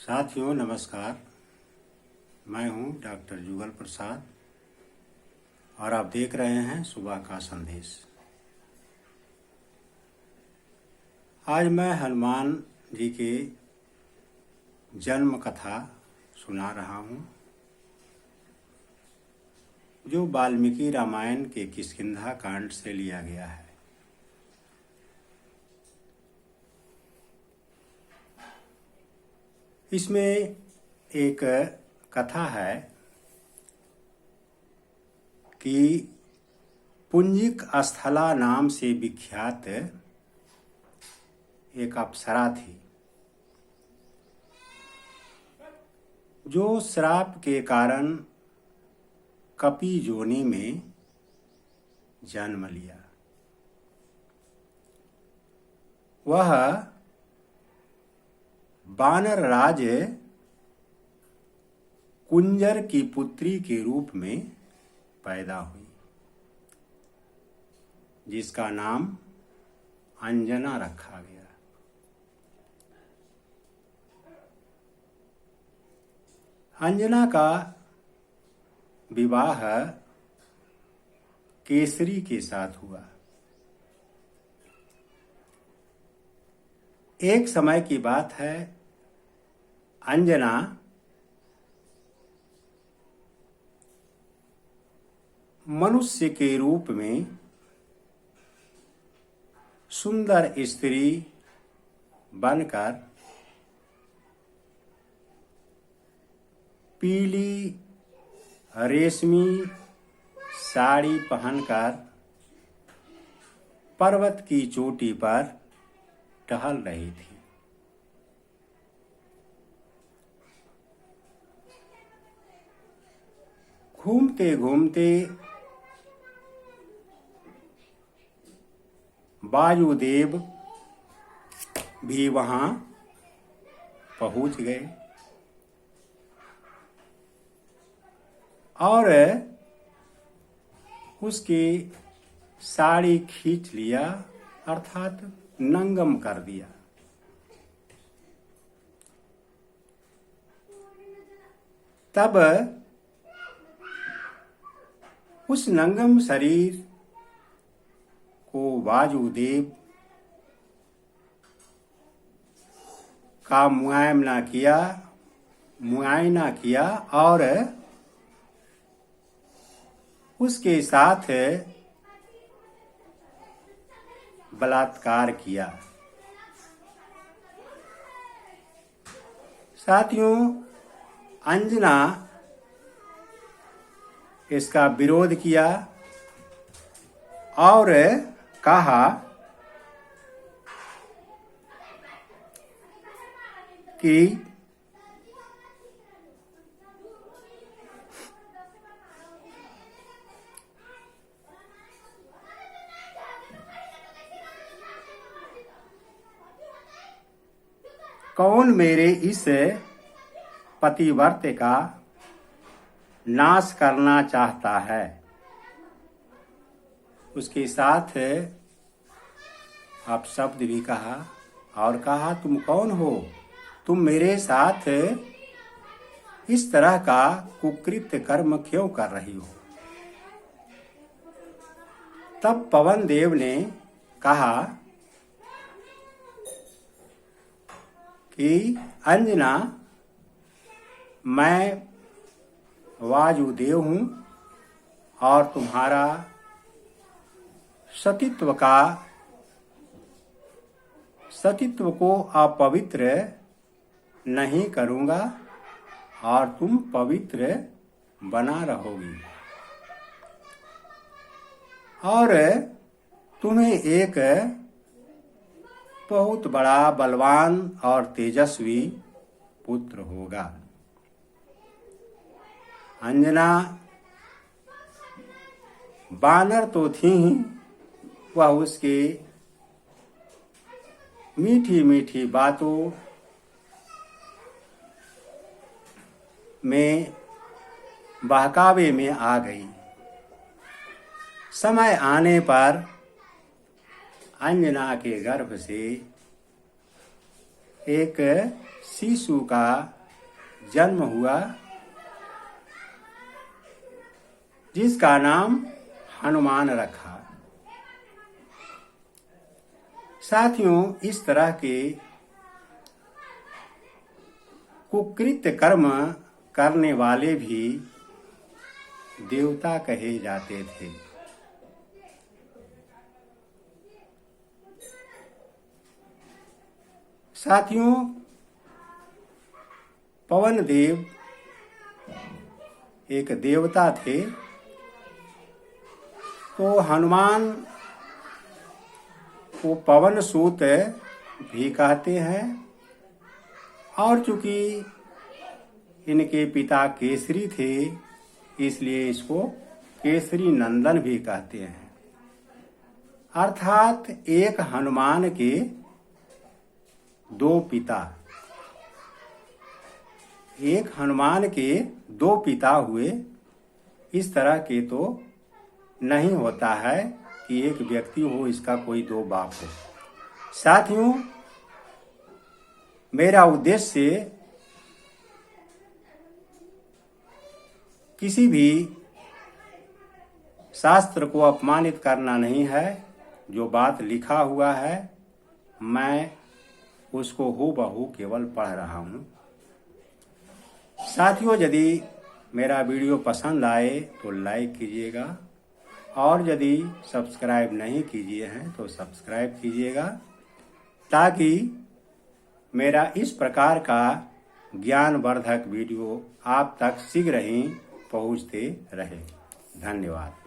साथियों नमस्कार। मैं हूं डॉक्टर जुगल प्रसाद और आप देख रहे हैं सुबह का संदेश। आज मैं हनुमान जी के जन्म कथा सुना रहा हूं, जो वाल्मीकि रामायण के किष्किंधा कांड से लिया गया है। इसमें एक कथा है कि पुंजिक स्थला नाम से विख्यात एक अप्सरा थी, जो श्राप के कारण कपि योनि में जन्म लिया। वह वानर राज कुंजर की पुत्री के रूप में पैदा हुई, जिसका नाम अंजना रखा गया। अंजना का विवाह केसरी के साथ हुआ। एक समय की बात है, अंजना मनुष्य के रूप में सुंदर स्त्री बनकर पीली रेशमी साड़ी पहनकर पर्वत की चोटी पर टहल रही थी। घूमते घूमते वायुदेव भी वहां पहुंच गए और उसकी साड़ी खींच लिया, अर्थात नंगम कर दिया। तब उस नंगम शरीर को वायुदेव का मुआयना किया और उसके साथ बलात्कार किया। साथियों, अंजना इसका विरोध किया और कहा कि कौन मेरे इस पतिव्रत का नाश करना चाहता है। उसके साथ अपशब्द भी कहा और कहा, तुम कौन हो? तुम मेरे साथ इस तरह का कुकृत्य कर्म क्यों कर रही हो? तब पवन देव ने कहा कि अंजना, मैं वायुदेव हूं और तुम्हारा सतीत्व को अपवित्र नहीं करूंगा और तुम पवित्र बना रहोगी और तुम्हें एक बहुत बड़ा बलवान और तेजस्वी पुत्र होगा। अंजना बानर तो थी ही, वह उसके मीठी मीठी बातों में बहकावे में आ गई। समय आने पर अंजना के गर्भ से एक शिशु का जन्म हुआ जिसका नाम हनुमान रखा। साथियों, इस तरह के कुकृत्य कर्म करने वाले भी देवता कहे जाते थे। साथियों, पवन देव एक देवता थे, तो हनुमान को पवन सूत भी कहते हैं, और चूंकि इनके पिता केसरी थे इसलिए इसको केसरी नंदन भी कहते हैं। अर्थात एक हनुमान के दो पिता, एक हनुमान के दो पिता हुए। इस तरह के तो नहीं होता है कि एक व्यक्ति हो इसका कोई दो बाप हो। साथियों, मेरा उद्देश्य किसी भी शास्त्र को अपमानित करना नहीं है। जो बात लिखा हुआ है मैं उसको हूबहू केवल पढ़ रहा हूँ। साथियों, यदि मेरा वीडियो पसंद आए तो लाइक कीजिएगा, और यदि सब्सक्राइब नहीं कीजिए हैं तो सब्सक्राइब कीजिएगा, ताकि मेरा इस प्रकार का ज्ञानवर्धक वीडियो आप तक शीघ्र ही पहुँचते रहे। धन्यवाद।